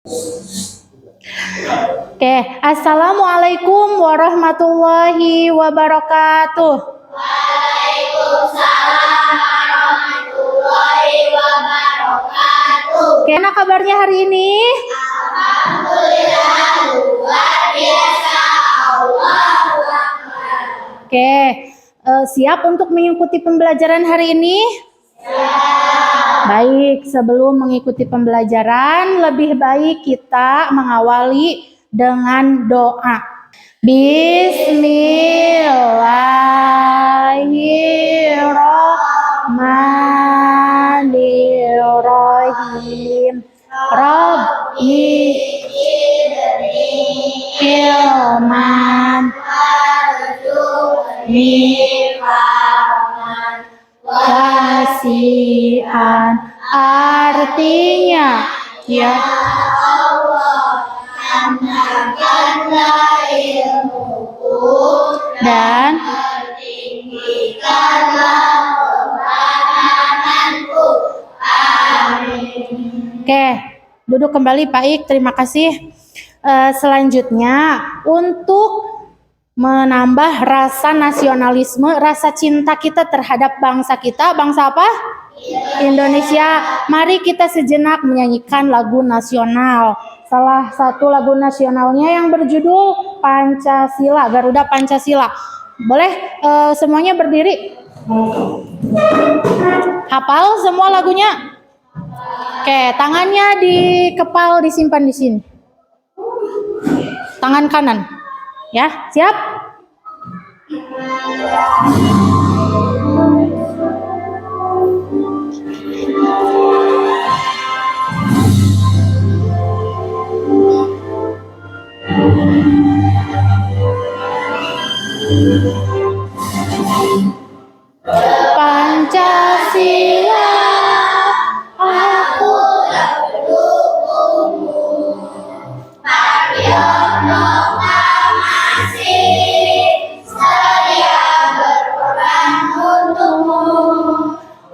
Oke, Assalamualaikum warahmatullahi wabarakatuh. Waalaikumsalam warahmatullahi wabarakatuh. Oke, mana kabarnya hari ini? Alhamdulillah, luar biasa. Allahu Akbar. Oke, siap untuk mengikuti pembelajaran hari ini? Baik, sebelum mengikuti pembelajaran, lebih baik kita mengawali dengan doa. Bismillahirrahmanirrahim. Rabbi ilman wasi'an, artinya ya Allah, tambahkanlah ilmuku dan tinggikanlah pemahamanku. Amin. Oke, duduk kembali Pak Ik, terima kasih. Selanjutnya untuk menambah rasa nasionalisme, rasa cinta kita terhadap bangsa kita. Bangsa apa? Indonesia. Mari kita sejenak menyanyikan lagu nasional. Salah satu lagu nasionalnya yang berjudul Pancasila, Garuda Pancasila. Boleh semuanya berdiri? Hafal semua lagunya? Oke, tangannya di kepal disimpan di sini. Tangan kanan. Ya, siap? Pancasila, aku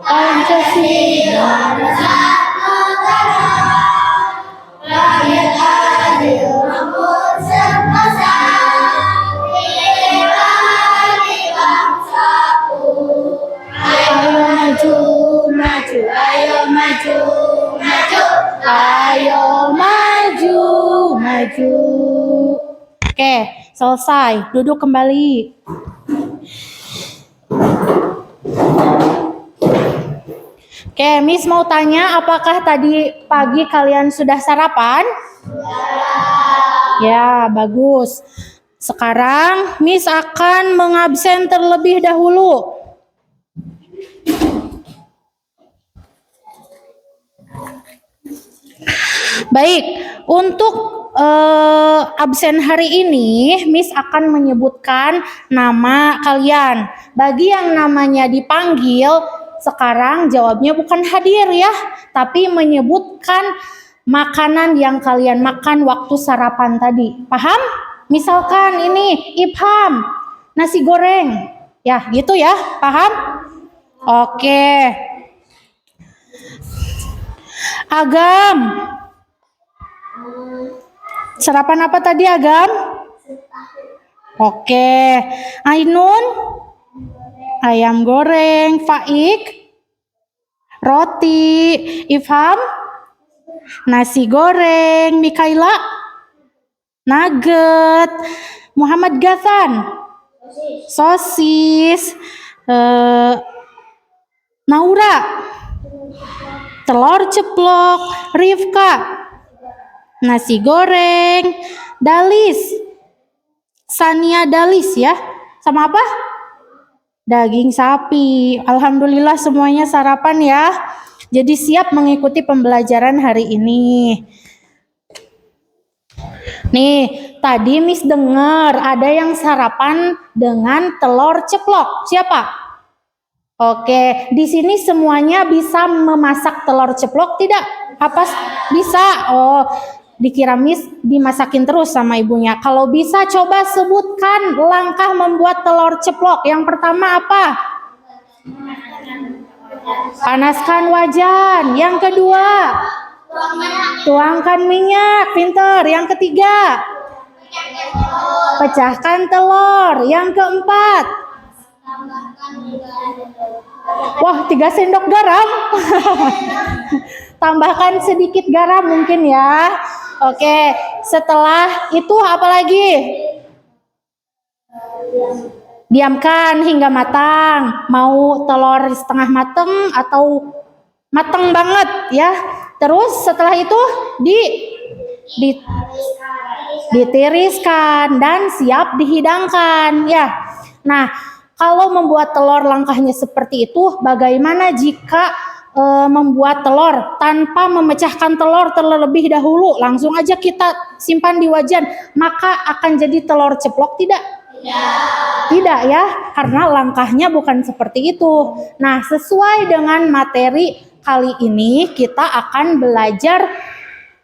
Pancasila. Ayo maju. Oke, selesai. Duduk kembali. Oke, Miss mau tanya, apakah tadi pagi kalian sudah sarapan? Ya, bagus. Sekarang Miss akan mengabsen terlebih dahulu. Baik, untuk absen hari ini, Miss akan menyebutkan nama kalian. Bagi yang namanya dipanggil, sekarang jawabnya bukan hadir ya, tapi menyebutkan makanan yang kalian makan waktu sarapan tadi. Paham? Misalkan ini Ibham, nasi goreng. Ya, gitu ya, paham? Oke. Agam. Sarapan apa tadi, Agam? Oke. Ainun? Ayam goreng. Faik? Roti. Ifham? Nasi goreng. Mikaila? Nugget. Muhammad Gathan? Sosis. Naura? Telur ceplok. Rifka? Nasi goreng. Dalis? Sania Dalis ya. Sama apa? Daging sapi. Alhamdulillah semuanya sarapan ya. Jadi siap mengikuti pembelajaran hari ini. Nih, tadi Miss dengar ada yang sarapan dengan telur ceplok. Siapa? Oke, di sini semuanya bisa memasak telur ceplok tidak? Apa bisa? Oh, dikira Miss dimasakin terus sama ibunya. Kalau bisa coba sebutkan langkah membuat telur ceplok. Yang pertama apa? Panaskan wajan. Yang kedua, Tuangkan minyak, pinter. Yang ketiga, pecahkan telur. Yang keempat, wah 3 sendok garam. Tambahkan sedikit garam mungkin ya. Oke, setelah itu apa lagi? Diamkan hingga matang. Mau telur setengah matang atau matang banget ya. Terus setelah itu ditiriskan dan siap dihidangkan ya. Nah, kalau membuat telur langkahnya seperti itu, bagaimana jika membuat telur tanpa memecahkan telur terlebih dahulu, langsung aja kita simpan di wajan, maka akan jadi telur ceplok tidak? Tidak ya, karena langkahnya bukan seperti itu. Nah, sesuai dengan materi kali ini kita akan belajar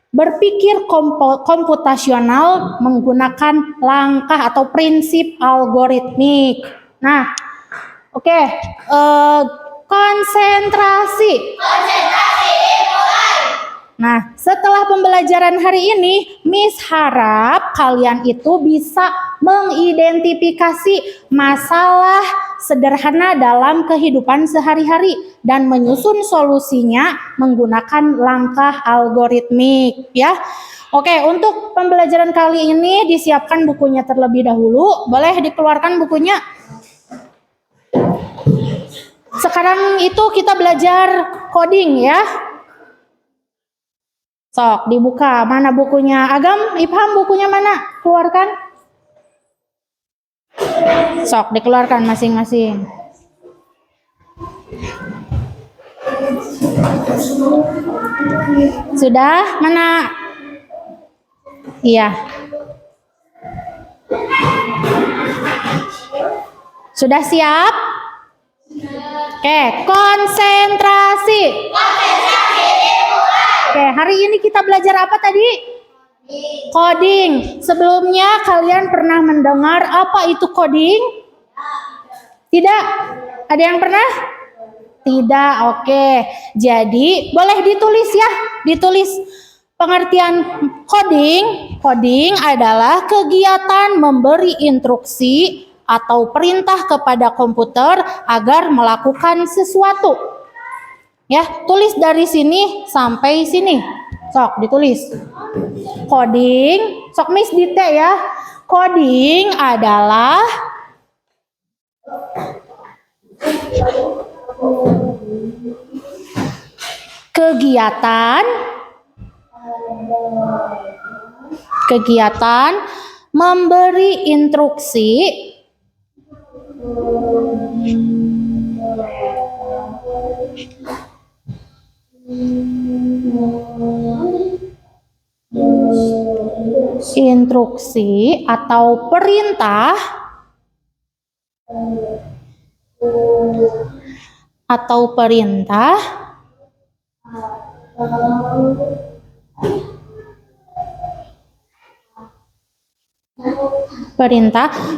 berpikir komputasional menggunakan langkah atau prinsip algoritmik. Nah, oke, konsentrasi. Nah, setelah pembelajaran hari ini, Miss harap kalian itu bisa mengidentifikasi masalah sederhana dalam kehidupan sehari-hari dan menyusun solusinya menggunakan langkah algoritmik ya. Oke, untuk pembelajaran kali ini disiapkan bukunya terlebih dahulu. Boleh dikeluarkan bukunya. Sekarang itu kita belajar coding ya. Sok, dibuka. Mana bukunya? Agam, Ifham, bukunya mana? Keluarkan. Sok, dikeluarkan masing-masing. Sudah? Mana? Iya. Sudah siap? Oke, konsentrasi. Oke, hari ini kita belajar apa tadi? Coding. Sebelumnya kalian pernah mendengar apa itu coding? Tidak? Ada yang pernah? Tidak, oke. Jadi, boleh ditulis ya. Ditulis pengertian coding. Coding adalah kegiatan memberi instruksi atau perintah kepada komputer agar melakukan sesuatu. Ya, tulis dari sini sampai sini. Sok, ditulis. Coding, sok Miss dite ya. Coding adalah kegiatan memberi instruksi atau perintah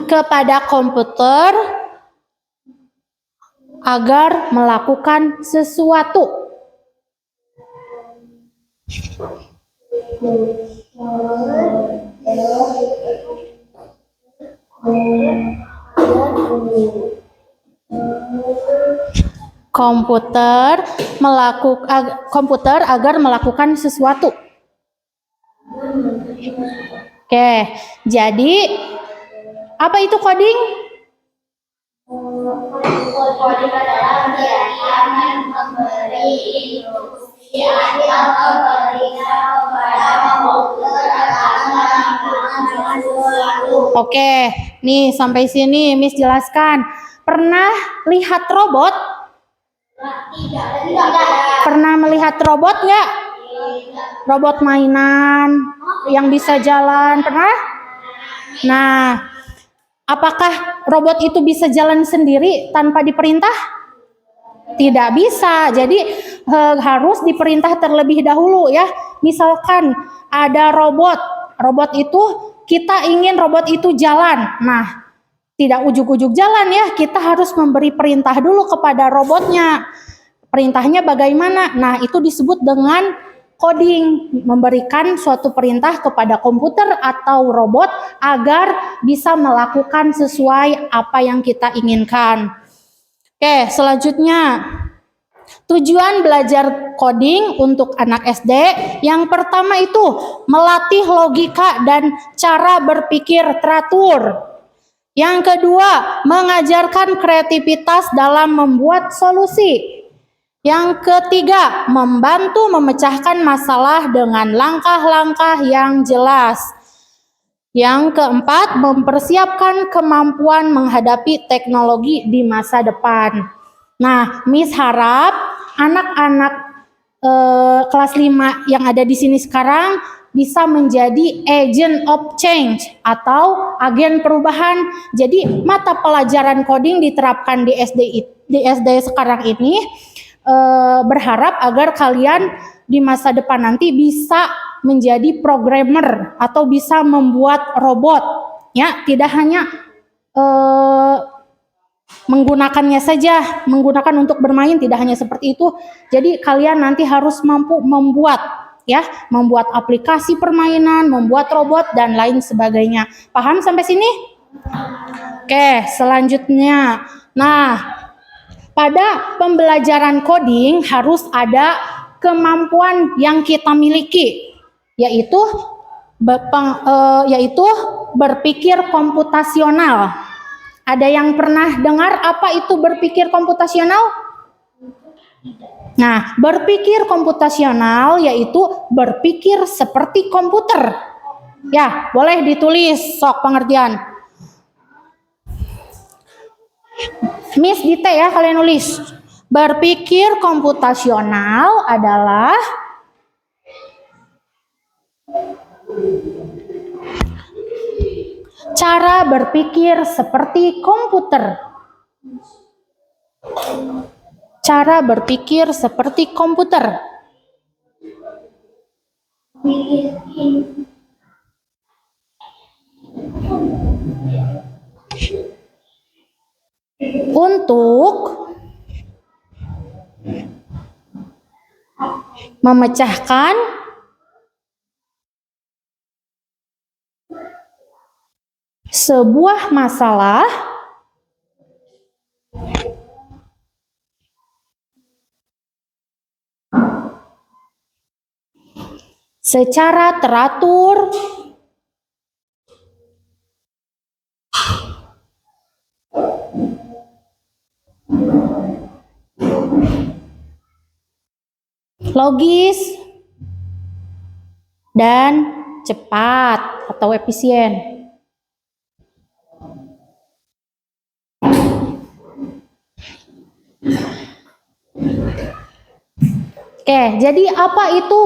kepada komputer agar melakukan sesuatu. Komputer agar melakukan sesuatu. Oke, jadi apa itu coding? Coding adalah kegiatan memberi instruksi atau perintah kepada komputer agar melakukan sesuatu. Oke, nih sampai sini Miss jelaskan. Pernah lihat robot? Tidak. Pernah melihat robot nggak? Robot mainan yang bisa jalan, pernah? Nah, apakah robot itu bisa jalan sendiri tanpa diperintah? Tidak bisa. Jadi harus diperintah terlebih dahulu ya. Misalkan ada robot itu kita ingin robot itu jalan. Nah, tidak ujuk-ujuk jalan ya. Kita harus memberi perintah dulu kepada robotnya. Perintahnya bagaimana? Nah, itu disebut dengan coding, memberikan suatu perintah kepada komputer atau robot agar bisa melakukan sesuai apa yang kita inginkan. Oke, selanjutnya tujuan belajar coding untuk anak SD yang pertama itu melatih logika dan cara berpikir teratur. Yang kedua, mengajarkan kreativitas dalam membuat solusi. Yang ketiga, membantu memecahkan masalah dengan langkah-langkah yang jelas. Yang keempat, mempersiapkan kemampuan menghadapi teknologi di masa depan. Nah, Miss harap anak-anak kelas 5 yang ada di sini sekarang bisa menjadi agent of change atau agen perubahan. Jadi mata pelajaran coding diterapkan di SD sekarang ini, berharap agar kalian di masa depan nanti bisa menjadi programmer atau bisa membuat robot, ya, tidak hanya menggunakannya saja, menggunakan untuk bermain, tidak hanya seperti itu. Jadi kalian nanti harus mampu membuat, ya, membuat aplikasi permainan, membuat robot dan lain sebagainya. Paham sampai sini? Oke, selanjutnya. Nah, pada pembelajaran coding harus ada kemampuan yang kita miliki, yaitu berpikir komputasional. Ada yang pernah dengar apa itu berpikir komputasional? Nah, berpikir komputasional yaitu berpikir seperti komputer. Ya, boleh ditulis sok pengertian. Miss Dite ya, kalian nulis. Berpikir komputasional adalah cara berpikir seperti komputer. Cara berpikir seperti komputer. Untuk memecahkan sebuah masalah secara teratur logis dan cepat atau efisien. Oke, jadi apa itu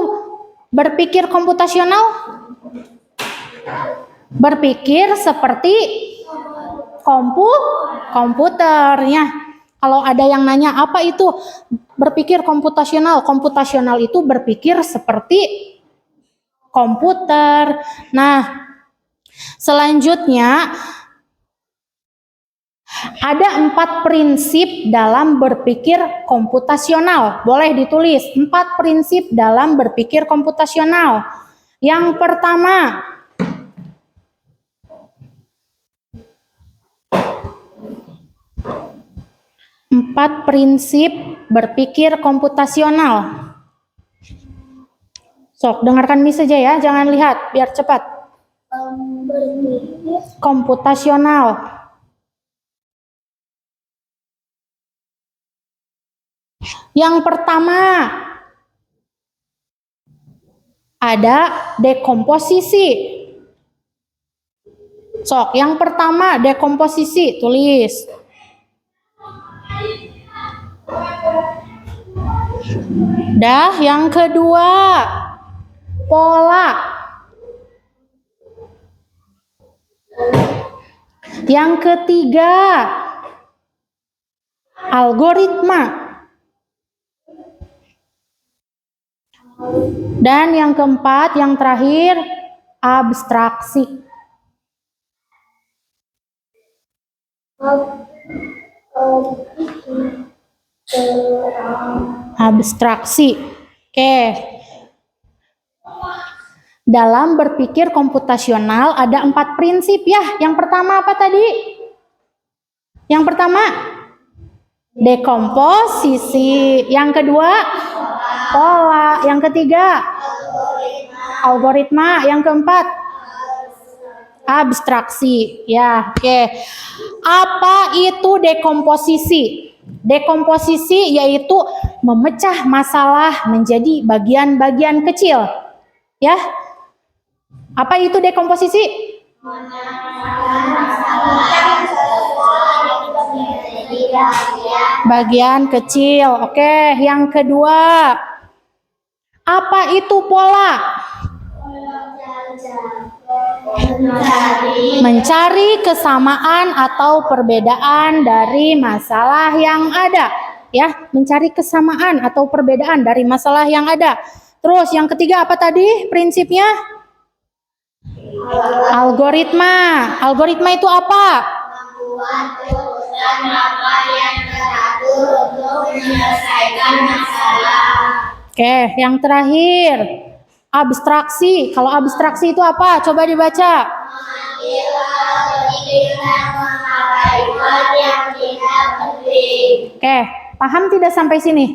berpikir komputasional? Berpikir seperti komputernya. Kalau ada yang nanya apa itu berpikir komputasional? Komputasional itu berpikir seperti komputer. Nah, selanjutnya ada 4 prinsip dalam berpikir komputasional. Boleh ditulis 4 prinsip dalam berpikir komputasional. Yang pertama, empat prinsip berpikir komputasional. Sok, dengarkan Miss saja ya, jangan lihat, biar cepat. Komputasional. Yang pertama, ada dekomposisi. Sok, yang pertama dekomposisi, tulis. Dah, yang kedua, pola. Yang ketiga, algoritma. Dan yang keempat, yang terakhir, abstraksi. Abstraksi. Oke. Dalam berpikir komputasional ada 4 prinsip ya. Yang pertama apa tadi? Yang pertama dekomposisi. Yang kedua pola. Yang ketiga algoritma. Yang keempat abstraksi. Ya, oke. Apa itu dekomposisi? Dekomposisi yaitu memecah masalah menjadi bagian-bagian kecil. Ya. Apa itu dekomposisi? Bagian kecil. Oke, yang kedua. Apa itu pola? Mencari kesamaan atau perbedaan dari masalah yang ada. Ya, mencari kesamaan atau perbedaan dari masalah yang ada. Terus yang ketiga apa tadi prinsipnya? Algoritma. Algoritma itu apa? Membuat rujukan apa yang teratur untuk menyelesaikan masalah. Oke, yang terakhir abstraksi. Kalau abstraksi itu apa? Coba dibaca. Mengambil hal penting dan mengabaikan yang tidak penting. Oke, paham tidak sampai sini?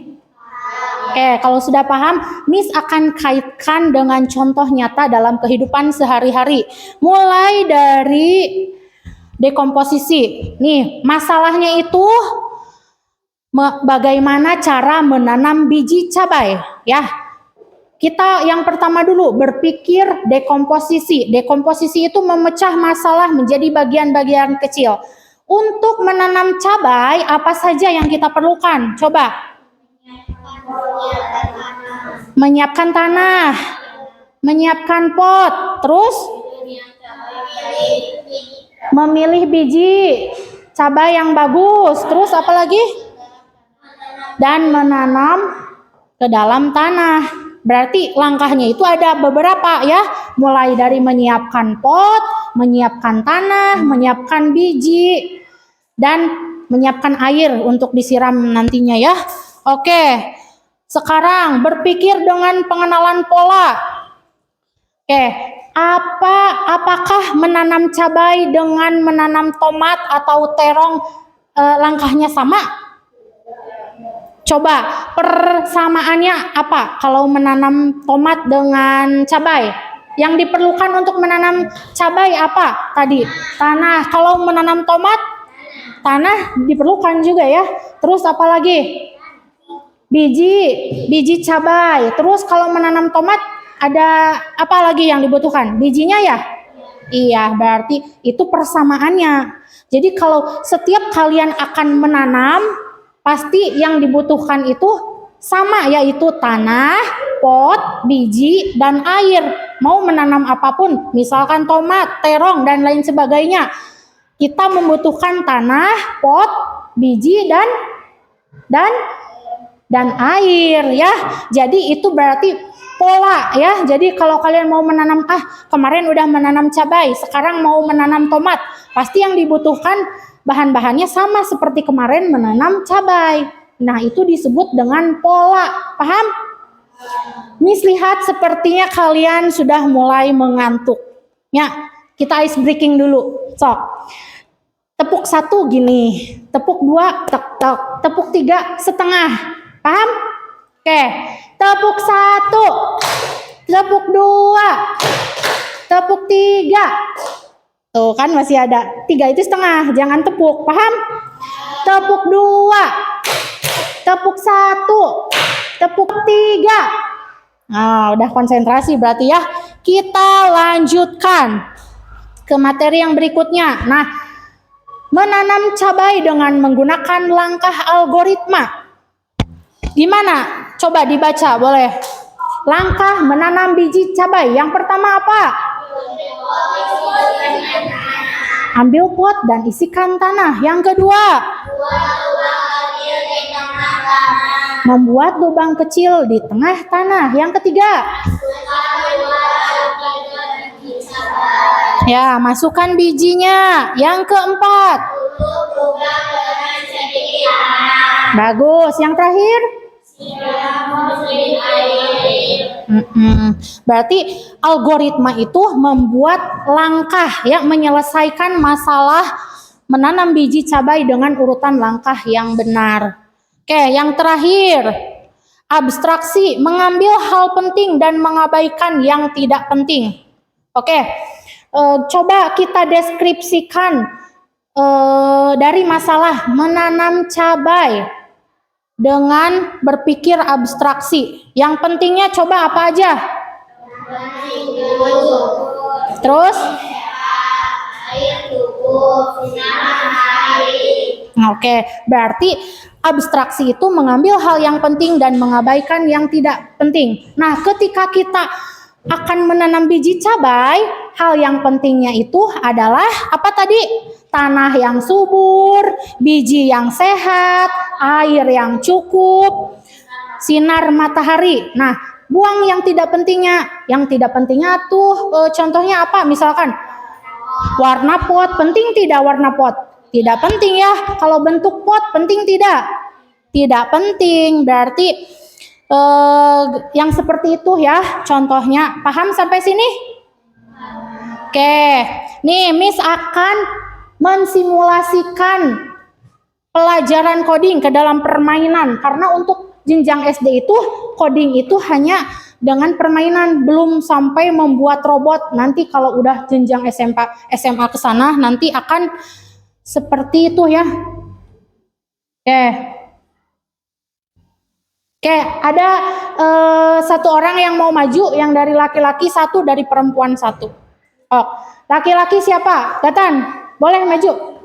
Oke, kalau sudah paham, Miss akan kaitkan dengan contoh nyata dalam kehidupan sehari-hari. Mulai dari dekomposisi. Nih, masalahnya itu bagaimana cara menanam biji cabai, ya. Kita yang pertama dulu berpikir dekomposisi. Dekomposisi itu memecah masalah menjadi bagian-bagian kecil. Untuk menanam cabai, apa saja yang kita perlukan? Coba. Menyiapkan tanah, menyiapkan pot, terus memilih biji cabai yang bagus, terus apa lagi? Dan menanam ke dalam tanah. Berarti langkahnya itu ada beberapa ya, mulai dari menyiapkan pot, menyiapkan tanah, menyiapkan biji, dan menyiapkan air untuk disiram nantinya ya. Oke, sekarang berpikir dengan pengenalan pola. Oke, apakah menanam cabai dengan menanam tomat atau terong langkahnya sama? Coba persamaannya apa kalau menanam tomat dengan cabai? Yang diperlukan untuk menanam cabai apa tadi? Tanah. Kalau menanam tomat, tanah diperlukan juga ya. Terus apa lagi? Biji cabai. Terus kalau menanam tomat ada apa lagi yang dibutuhkan? Bijinya ya? Iya, berarti itu persamaannya. Jadi kalau setiap kalian akan menanam, pasti yang dibutuhkan itu sama, yaitu tanah, pot, biji, dan air. Mau menanam apapun, misalkan tomat, terong, dan lain sebagainya, kita membutuhkan tanah, pot, biji, dan air ya. Jadi itu berarti pola ya. Jadi kalau kalian mau menanam, kemarin udah menanam cabai, sekarang mau menanam tomat, pasti yang dibutuhkan bahan-bahannya sama seperti kemarin menanam cabai. Nah, itu disebut dengan pola. Paham? Miss lihat sepertinya kalian sudah mulai mengantuk. Ya, kita ice breaking dulu. Sok. Tepuk 1 gini, tepuk 2 tek tek, tepuk 3 setengah. Paham? Oke. Tepuk 1, tepuk 2, tepuk 3. Tuh kan masih ada 3 itu setengah, jangan tepuk, paham? Tepuk 2, tepuk 1, tepuk 3. Nah, udah konsentrasi berarti ya. Kita lanjutkan ke materi yang berikutnya. Nah, menanam cabai dengan menggunakan langkah algoritma. Gimana? Coba dibaca, boleh. Langkah menanam biji cabai. Yang pertama apa? Ambil pot dan isikan tanah. Yang kedua, membuat lubang kecil di tengah tanah. Yang ketiga, ya, masukkan bijinya. Yang keempat, bagus. Yang terakhir, Berarti algoritma itu membuat langkah ya, menyelesaikan masalah menanam biji cabai dengan urutan langkah yang benar. Oke, yang terakhir, abstraksi, mengambil hal penting dan mengabaikan yang tidak penting. Oke, coba kita deskripsikan dari masalah menanam cabai dengan berpikir abstraksi. Yang pentingnya coba apa aja? Terus? Oke, berarti abstraksi itu mengambil hal yang penting dan mengabaikan yang tidak penting. Nah, ketika kita akan menanam biji cabai, hal yang pentingnya itu adalah apa tadi? Tanah yang subur, biji yang sehat, air yang cukup, sinar matahari. Nah, buang yang tidak pentingnya. Yang tidak pentingnya tuh contohnya apa? Misalkan warna pot, penting tidak warna pot? Tidak penting ya. Kalau bentuk pot, penting tidak? Tidak penting. Berarti yang seperti itu ya contohnya. Paham sampai sini? Oke. Nih, Miss akan mensimulasikan pelajaran coding ke dalam permainan. Karena untuk jenjang SD itu, coding itu hanya dengan permainan, belum sampai membuat robot. Nanti kalau udah jenjang SMA ke sana, nanti akan seperti itu ya. Oke, ada satu orang yang mau maju, yang dari laki-laki satu, dari perempuan satu. Oh, laki-laki siapa? Gatan, boleh maju.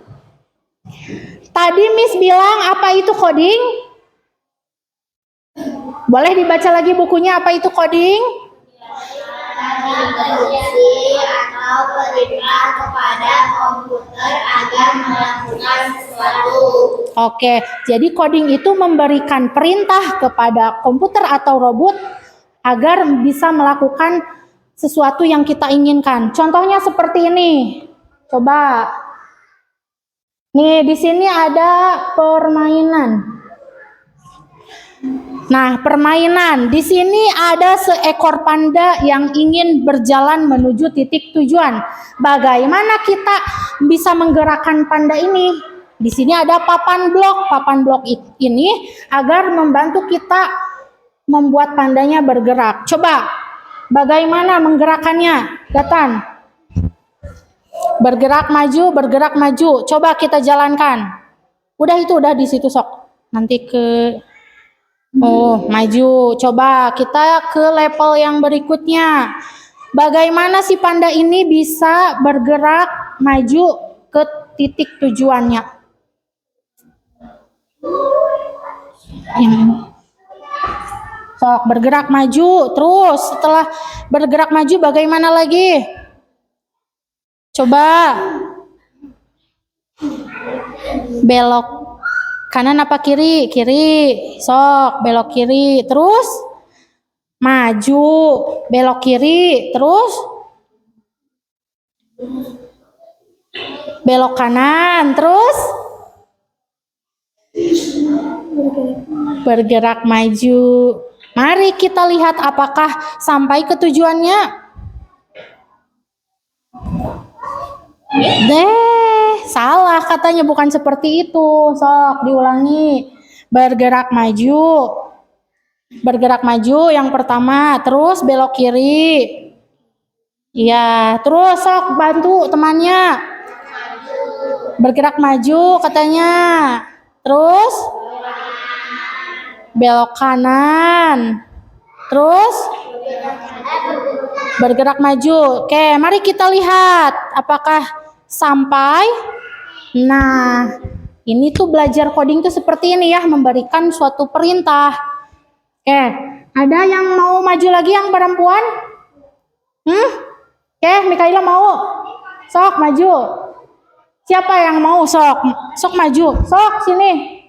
Tadi Miss bilang apa itu coding? Boleh dibaca lagi bukunya, apa itu coding? Atau perintah kepada komputer agar melakukan sesuatu. Oke, jadi coding itu memberikan perintah kepada komputer atau robot agar bisa melakukan sesuatu yang kita inginkan. Contohnya seperti ini. Coba. Nih, di sini ada permainan. Nah, permainan. Di sini ada seekor panda yang ingin berjalan menuju titik tujuan. Bagaimana kita bisa menggerakkan panda ini? Di sini ada papan blok. Papan blok ini agar membantu kita membuat pandanya bergerak. Coba, bagaimana menggerakkannya? Gatan. Bergerak maju, bergerak maju. Coba kita jalankan. Udah itu, udah di situ sok. Nanti ke maju. Coba kita ke level yang berikutnya. Bagaimana si panda ini bisa bergerak maju ke titik tujuannya? Sok, bergerak maju. Terus setelah bergerak maju bagaimana lagi? Coba belok kanan apa kiri? Kiri. Sok, belok kiri. Terus maju, belok kiri. Terus belok kanan. Terus bergerak maju. Mari kita lihat apakah sampai ke tujuannya. Salah katanya, bukan seperti itu. Sok, diulangi. Bergerak maju. Bergerak maju yang pertama, terus belok kiri. Iya, terus sok bantu temannya. Bergerak maju katanya. Terus belok kanan. Terus bergerak maju. Oke, mari kita lihat apakah sampai. Nah, ini tuh belajar coding tuh seperti ini ya, memberikan suatu perintah. Oke, ada yang mau maju lagi yang perempuan? Oke, Mikaela mau? Sok maju. Siapa yang mau? Sok maju. Sok sini.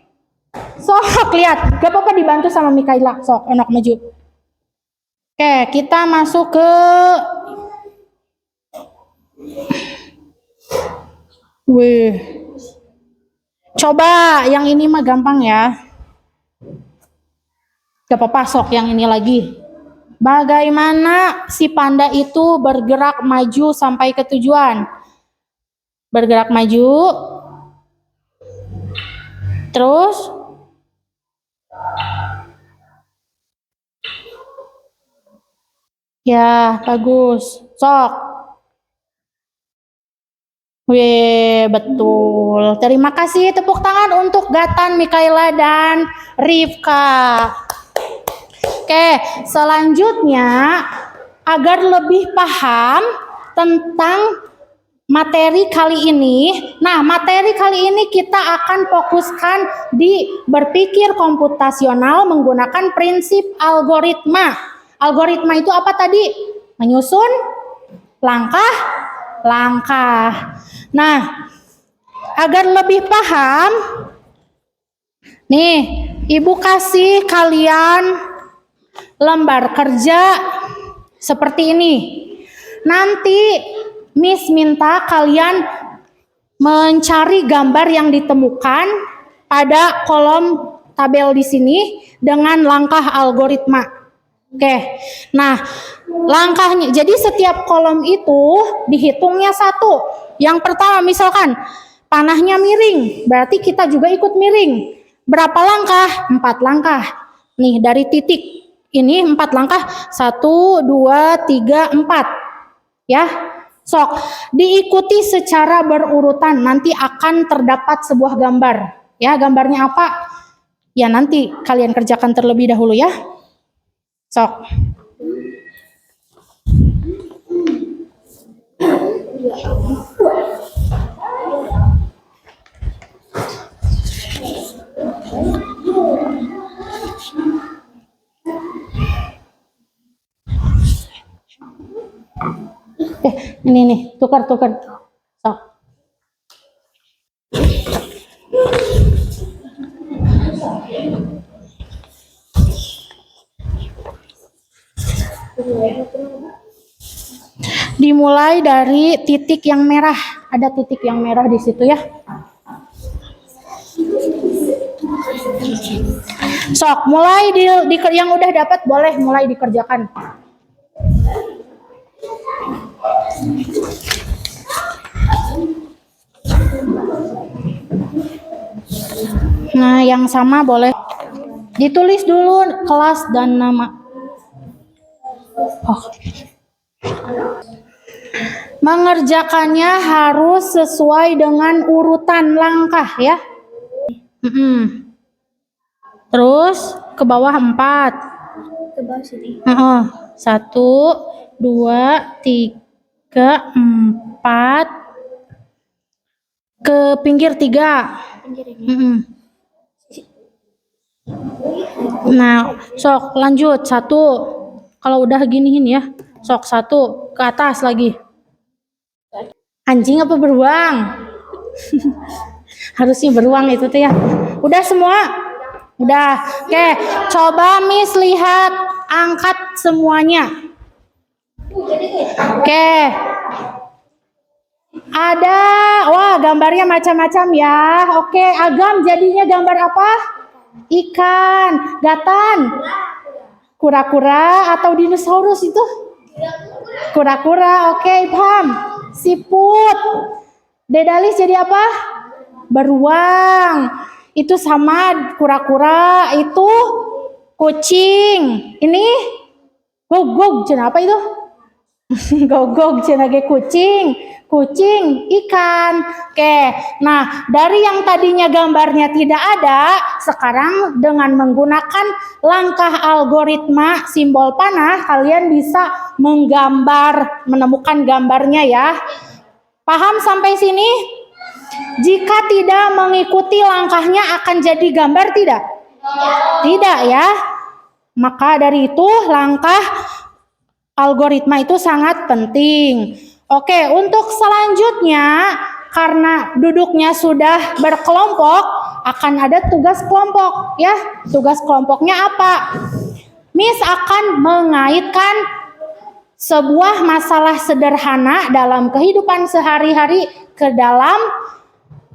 Sok lihat. Gak apa-apa dibantu sama Mikaela. Sok enak maju. Oke, kita masuk ke coba yang ini mah gampang ya. Gak apa-apa, sok yang ini lagi. Bagaimana si panda itu bergerak maju sampai ke tujuan? Bergerak maju, terus ya bagus. Sok. Wih, betul. Terima kasih, tepuk tangan untuk Gatan, Mikaela, dan Rifka. Oke, selanjutnya agar lebih paham tentang materi kali ini. Nah, materi kali ini kita akan fokuskan di berpikir komputasional menggunakan prinsip algoritma. Algoritma itu apa tadi? Menyusun langkah-langkah. Nah, agar lebih paham, nih, Ibu kasih kalian lembar kerja seperti ini. Nanti Miss minta kalian mencari gambar yang ditemukan pada kolom tabel di sini dengan langkah algoritma. Oke. Nah, langkahnya, jadi setiap kolom itu dihitungnya satu. Yang pertama misalkan panahnya miring, berarti kita juga ikut miring. Berapa langkah? 4 langkah. Nih, dari titik ini 4 langkah, 1, 2, 3, 4. Ya, sok diikuti secara berurutan, nanti akan terdapat sebuah gambar. Ya, gambarnya apa? Ya, nanti kalian kerjakan terlebih dahulu ya. Sok. Ini nih, tukar. Sok. Dimulai dari titik yang merah. Ada titik yang merah di situ ya. Sok, mulai yang udah dapat boleh mulai dikerjakan. Nah, yang sama boleh ditulis dulu kelas dan nama. Oh. Mengerjakannya harus sesuai dengan urutan langkah ya. Terus ke bawah 4. Ke bawah sini. 1, 2, 3, 4. Ke pinggir 3. Pinggir ini. Nah, sok lanjut 1. Kalau udah giniin ya, sok 1 ke atas lagi. Anjing apa beruang? Harusnya beruang itu tuh ya. Udah semua? Udah. Oke, coba Miss lihat, angkat semuanya. Oke. Ada, wah gambarnya macam-macam ya. Oke, Agam jadinya gambar apa? Ikan. Gatan? Kura-kura atau dinosaurus itu? Kura-kura. Oke, Ibham. Siput. Dedalis jadi apa? Beruang. Itu sama kura-kura, itu kucing. Ini gogog, cenah apa itu? Gogog cenah ge kucing. Kucing, ikan. Oke, nah dari yang tadinya gambarnya tidak ada, sekarang dengan menggunakan langkah algoritma simbol panah, kalian bisa menggambar, menemukan gambarnya ya. Paham sampai sini? Jika tidak mengikuti langkahnya akan jadi gambar tidak? Tidak ya. Maka dari itu langkah algoritma itu sangat penting. Oke, untuk selanjutnya karena duduknya sudah berkelompok, akan ada tugas kelompok ya. Tugas kelompoknya apa? Miss akan mengaitkan sebuah masalah sederhana dalam kehidupan sehari-hari ke dalam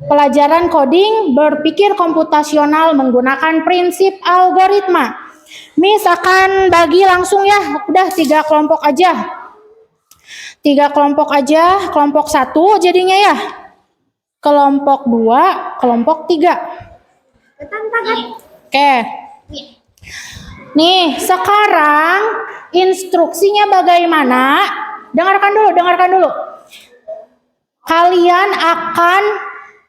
pelajaran coding berpikir komputasional menggunakan prinsip algoritma. Miss akan bagi langsung ya, udah 3 kelompok aja. 3 kelompok aja, kelompok 1 jadinya ya. Kelompok 2, kelompok 3. Oke. Nih, sekarang instruksinya bagaimana? Dengarkan dulu. Kalian akan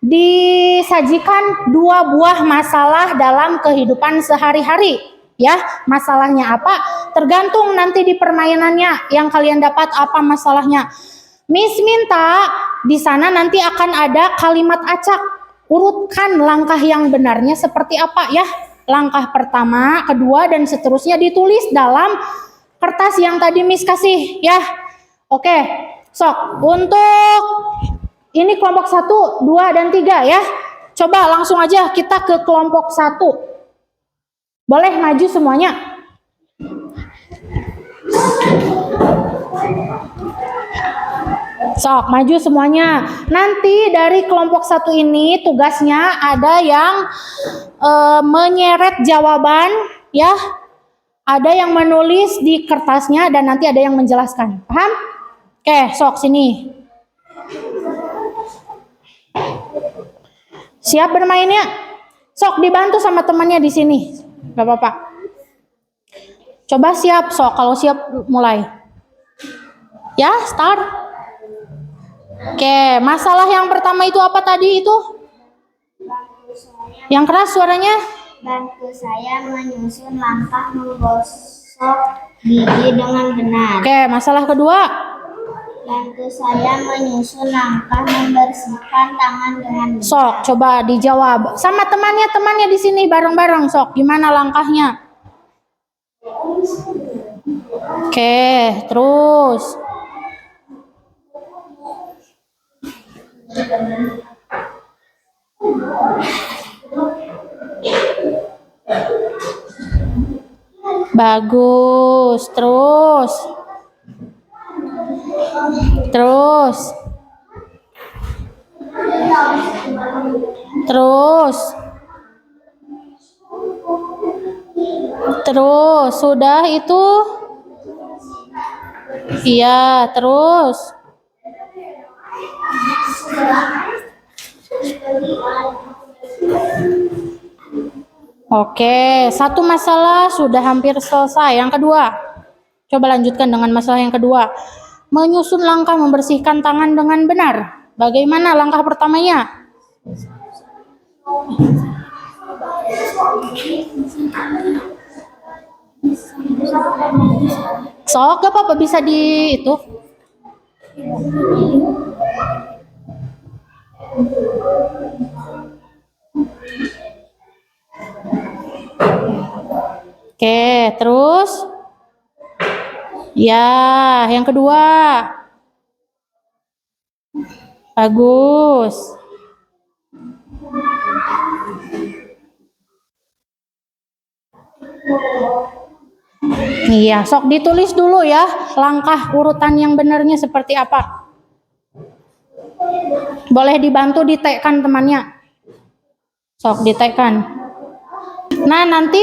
disajikan 2 buah masalah dalam kehidupan sehari-hari. Ya, masalahnya apa? Tergantung nanti di permainannya yang kalian dapat apa masalahnya. Miss minta di sana nanti akan ada kalimat acak. Urutkan langkah yang benarnya seperti apa ya. Langkah pertama, kedua, dan seterusnya ditulis dalam kertas yang tadi Miss kasih ya. Oke, sok untuk ini kelompok 1, 2, dan 3 ya. Coba langsung aja kita ke kelompok 1. Boleh maju semuanya. Sok, maju semuanya. Nanti dari kelompok 1 ini tugasnya ada yang menyeret jawaban ya. Ada yang menulis di kertasnya dan nanti ada yang menjelaskan. Paham? Oke, sok sini. Siap bermainnya? Sok dibantu sama temannya di sini. Gak apa-apa. Coba siap, sok. Kalau siap mulai. Ya, start. Oke, masalah yang pertama itu apa tadi itu? Yang keras suaranya? Bantu saya menyusun langkah menggosok gigi dengan benar. Oke, masalah kedua? Bantu saya menyusun langkah membersihkan tangan dengan benar. Sok, coba dijawab. Sama temannya di sini bareng-bareng, sok. Gimana langkahnya? Oke, terus. Bagus, terus. Terus. Terus. Terus, sudah itu? Iya, terus. Oke, satu masalah sudah hampir selesai. Yang kedua, coba lanjutkan dengan masalah yang kedua. Menyusun langkah membersihkan tangan dengan benar. Bagaimana langkah pertamanya? Sok, gak apa-apa bisa di itu. Oke, terus? Ya, yang kedua. Bagus. Iya, sok ditulis dulu ya, langkah urutan yang benarnya seperti apa. Boleh dibantu ditekkan temannya. Sok ditekkan. Nah, nanti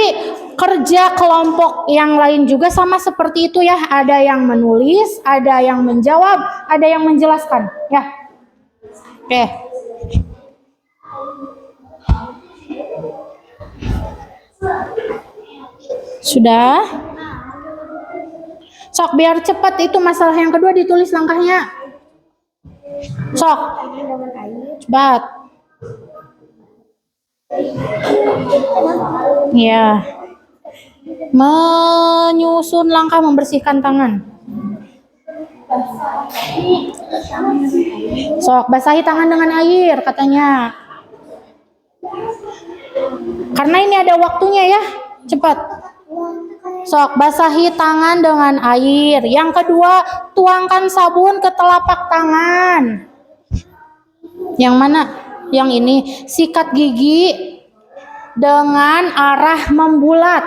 kerja kelompok yang lain juga sama seperti itu ya. Ada yang menulis, ada yang menjawab, ada yang menjelaskan. Ya. Oke. Sudah? Sok biar cepat itu masalah yang kedua ditulis langkahnya. Sok. Cepat. Ya. Menyusun langkah membersihkan tangan. Sok basahi tangan dengan air katanya. Karena ini ada waktunya ya. Cepat. Sok basahi tangan dengan air. Yang kedua, tuangkan sabun ke telapak tangan. Yang mana? Yang ini, sikat gigi dengan arah membulat.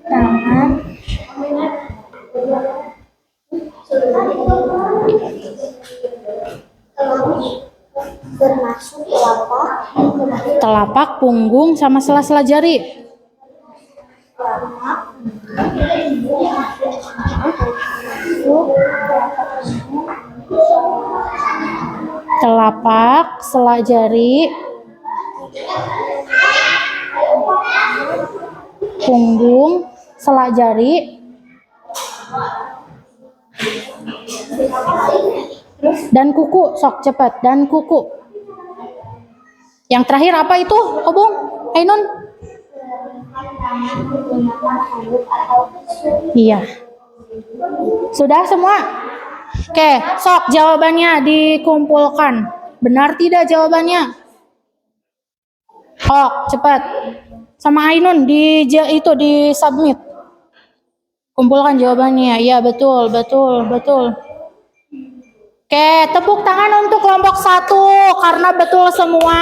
Tangan. telapak, punggung, sama sela-sela jari. Telapak, sela jari, punggung, sela jari, dan kuku. Sok cepat, dan kuku. Yang terakhir apa itu, Obung? Ainun? Iya. Sudah semua? Oke, sok jawabannya dikumpulkan. Benar tidak jawabannya? Sok, cepat. Sama Ainun di submit. Kumpulkan jawabannya. Iya, betul. Oke, tepuk tangan untuk kelompok 1 karena betul semua.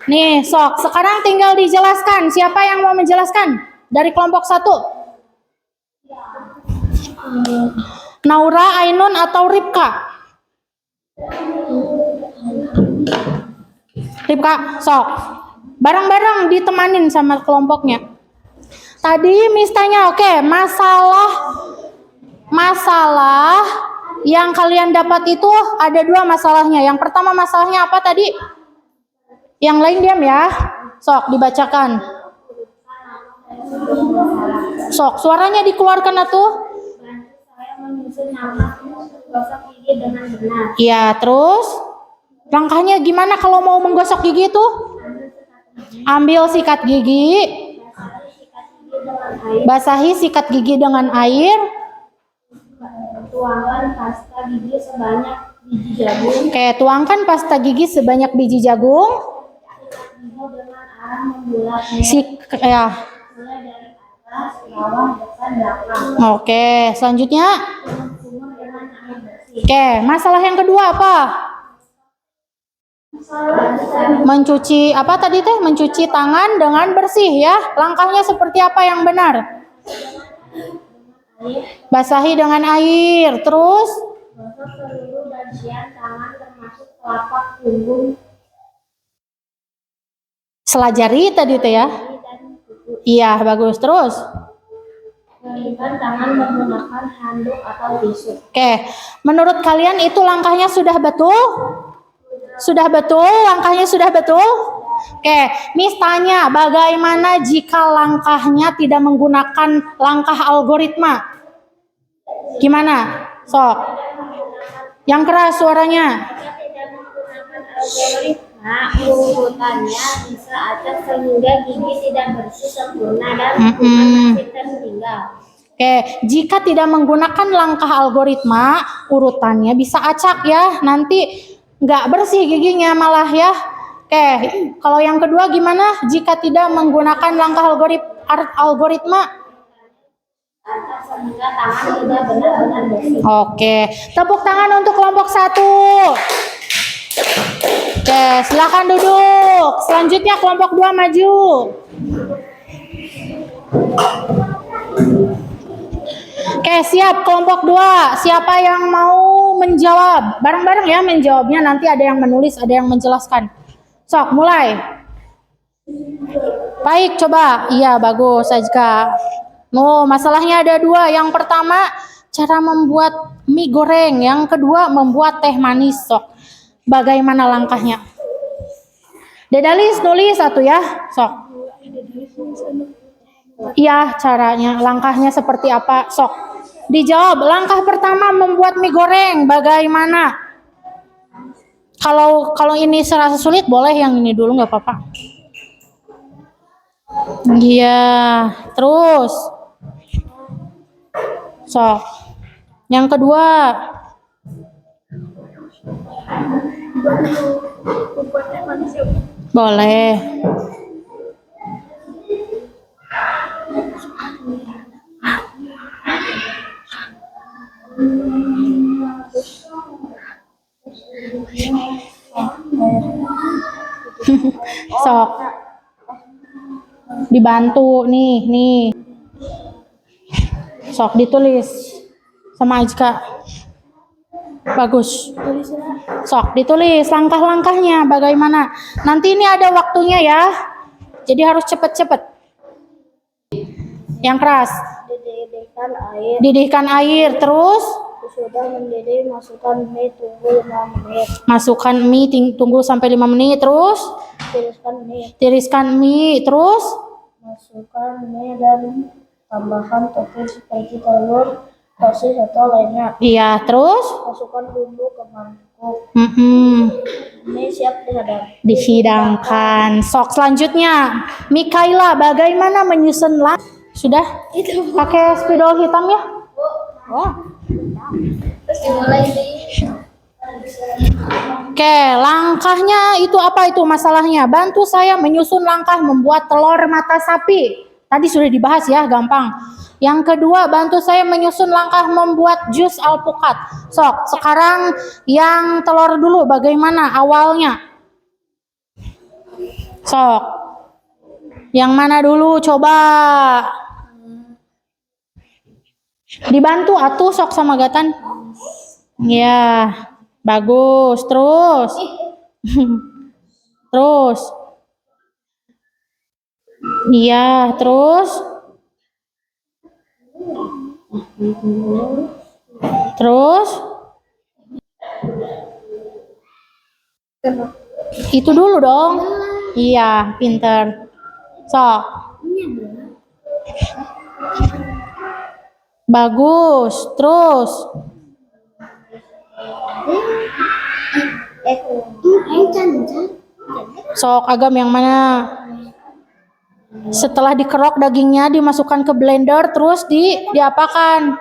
Nih, sok. Sekarang tinggal dijelaskan. Siapa yang mau menjelaskan dari kelompok 1? Naura, Ainun, atau Ripka? Ripka, sok. Bareng-bareng ditemanin sama kelompoknya. Tadi Miss tanya, oke, masalah yang kalian dapat itu ada 2 masalahnya. Yang pertama masalahnya apa tadi? Yang lain diam ya. Sok dibacakan. Sok suaranya dikeluarkan atuh. Saya menyusun nama menggosok gigi dengan benar. Iya, terus langkahnya gimana kalau mau menggosok gigi itu? Ambil sikat gigi. Basahi sikat gigi dengan air. Tuangkan pasta gigi sebanyak biji jagung. Oke, tuangkan pasta gigi sebanyak biji jagung. Gigi dengan arah membulat. Ya. Mulai dari atas, bawah, depan, belakang. Oke, selanjutnya. Sumur dengan air bersih. Oke, masalah yang kedua apa? Mencuci apa tadi teh? Mencuci tangan dengan bersih ya. Langkahnya seperti apa yang benar? Basahi dengan air. Terus Gosok seluruh bagian tangan termasuk telapak, punggung, sela jari tadi teh ya. jari, dan kuku. Iya, bagus. Terus Keringkan tangan menggunakan handuk atau tisu. oke, menurut kalian itu langkahnya sudah betul? Sudah betul? Langkahnya sudah betul? Oke, Miss tanya, bagaimana jika langkahnya tidak menggunakan langkah algoritma? Gimana? Sok. Yang keras suaranya. Jika tidak menggunakan algoritma, urutannya bisa acak sehingga gigi tidak bersih sempurna dan kuman masih tertinggal. Oke, jika tidak menggunakan langkah algoritma, urutannya bisa acak ya. Nanti nggak bersih giginya malah ya. Oke, kalau yang kedua gimana? Jika tidak menggunakan langkah algoritma? Acak sehingga tangan tidak benar-benar bersih. Oke, tepuk tangan untuk kelompok 1. Oke, silakan duduk. Selanjutnya kelompok 2 maju. Oke, siap kelompok 2. Siapa yang mau menjawab? Bareng-bareng ya menjawabnya. Nanti ada yang menulis, ada yang menjelaskan. Sok, mulai. Baik, coba. Iya, bagus, Ajka. Masalahnya ada 2. Yang pertama, cara membuat mie goreng. Yang kedua, membuat teh manis. Sok, bagaimana langkahnya? Dedalis nulis satu ya. Sok. Iya, caranya, langkahnya seperti apa? Sok. Dijawab. Langkah pertama membuat mie goreng. Bagaimana? Kalau ini serasa sulit, boleh yang ini dulu, nggak apa-apa. Iya, terus. Sok. Yang kedua. Boleh. Sok. Dibantu nih. Sok ditulis sama Ajka. Bagus. Sok ditulis langkah-langkahnya bagaimana. Nanti ini ada waktunya ya. Jadi harus cepet-cepet. Yang keras. Didihkan air. Didihkan air terus Sudah mendidih, masukkan mie, tunggu 5 menit. masukkan mie tunggu sampai 5 menit terus tiriskan mie terus Masukkan mie dan tambahkan topping seperti telur, sosis atau lainnya. iya terus Masukkan bumbu ke mangkuk. Mie siap dihidangkan. Sok selanjutnya Mikaela bagaimana menyusun sudah pakai spidol hitam ya. Terus dimulai nih. Oke, langkahnya itu apa itu masalahnya? Bantu saya menyusun langkah membuat telur mata sapi. Tadi sudah dibahas ya, gampang. Yang kedua, bantu saya menyusun langkah membuat jus alpukat. Sok, sekarang yang telur dulu bagaimana awalnya? Sok. Yang mana dulu coba? Dibantu atuh sok sama Gatan. Ya, bagus. Terus. Terus. Iya, terus. Terus. Itu dulu dong. Iya, pinter. Sok. Bagus. Terus. Sok agam yang mana? Setelah dikerok dagingnya dimasukkan ke blender terus diapakan?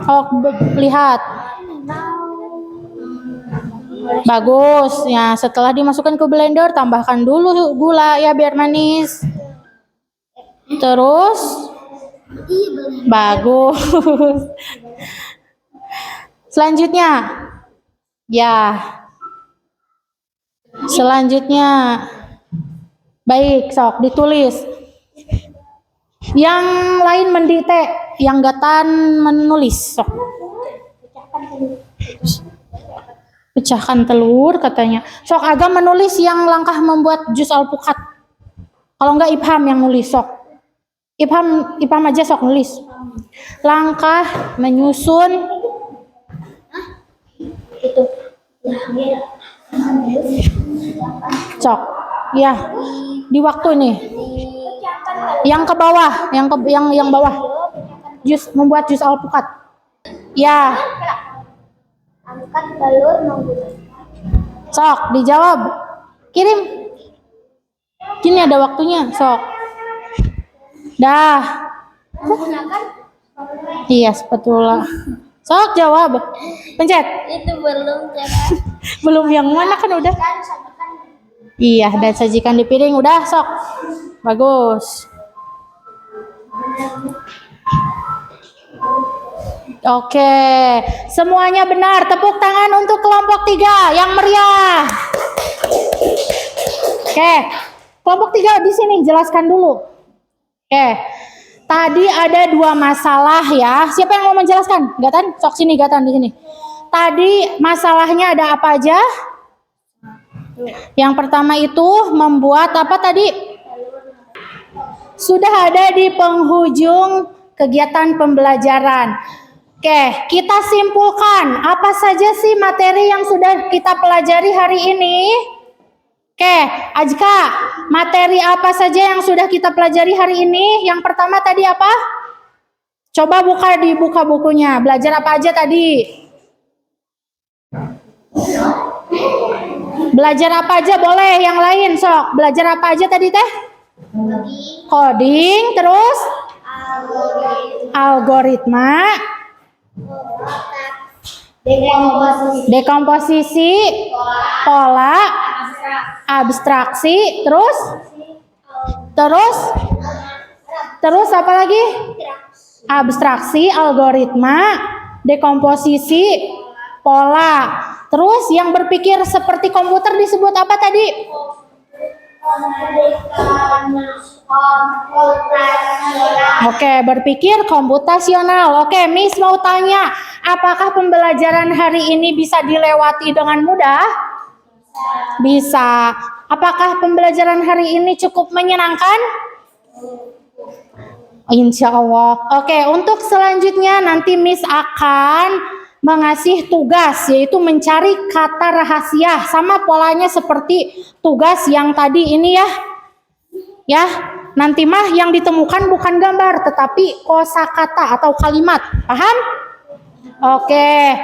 Oh, lihat. Bagus. Ya, setelah dimasukkan ke blender tambahkan dulu gula ya biar manis. Terus bagus. Selanjutnya. Ya. Selanjutnya. Baik, sok ditulis. Yang lain mendikte, yang Gatan menulis. Sok. Pecahkan telur katanya. Sok agam menulis yang langkah membuat jus alpukat. Kalau enggak Ibham yang nulis sok. Ibham aja sok nulis. Langkah menyusun Itu. sok. Ya. Di waktu ini. Yang ke bawah, yang bawah. Membuat jus alpukat. Ya. Angkat telur menggunakan. Sok, dijawab. Kirim. Kini ada waktunya, sok. Dah. Menggunakan. Iya, spatula. Sok jawab. Pencet. Itu belum cara. Belum yang mana kan udah. Iya, dan sajikan di piring udah, sok. Bagus. Oke, semuanya benar. Tepuk tangan untuk kelompok 3 yang meriah. Oke, kelompok 3 di sini jelaskan dulu. Oke, tadi ada 2 masalah ya. Siapa yang mau menjelaskan? Gatan, sok sini Gatan di sini. Tadi masalahnya ada apa aja? Yang pertama itu membuat apa tadi? Sudah ada di penghujung kegiatan pembelajaran. Oke, kita simpulkan apa saja sih materi yang sudah kita pelajari hari ini? Oke, Ajka, materi apa saja yang sudah kita pelajari hari ini? Yang pertama tadi apa? Coba dibuka bukunya. Belajar apa aja tadi? Belajar apa aja boleh, yang lain sok. Belajar apa aja tadi teh? Coding, terus algoritma, dekomposisi, pola, abstraksi, terus apa lagi? Abstraksi, algoritma, dekomposisi, pola. Terus yang berpikir seperti komputer disebut apa tadi? Oke, berpikir komputasional. Oke, Miss mau tanya, Apakah pembelajaran hari ini bisa dilewati dengan mudah? Bisa. Apakah pembelajaran hari ini cukup menyenangkan? Insya Allah. Oke, untuk selanjutnya nanti Miss akan mengasih tugas, yaitu mencari kata rahasia. Sama polanya seperti tugas yang tadi ini ya. Ya, nanti mah yang ditemukan bukan gambar, tetapi kosakata atau kalimat. Paham? Oke.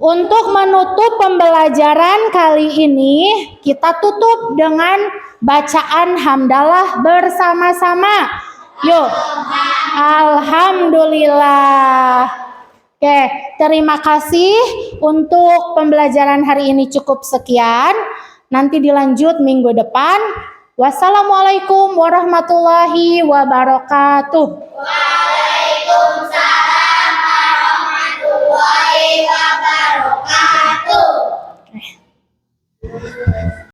Untuk menutup pembelajaran kali ini, kita tutup dengan bacaan hamdalah bersama-sama. Yuk. Alhamdulillah. Oke, terima kasih untuk pembelajaran hari ini cukup sekian. Nanti dilanjut minggu depan. Wassalamualaikum warahmatullahi wabarakatuh.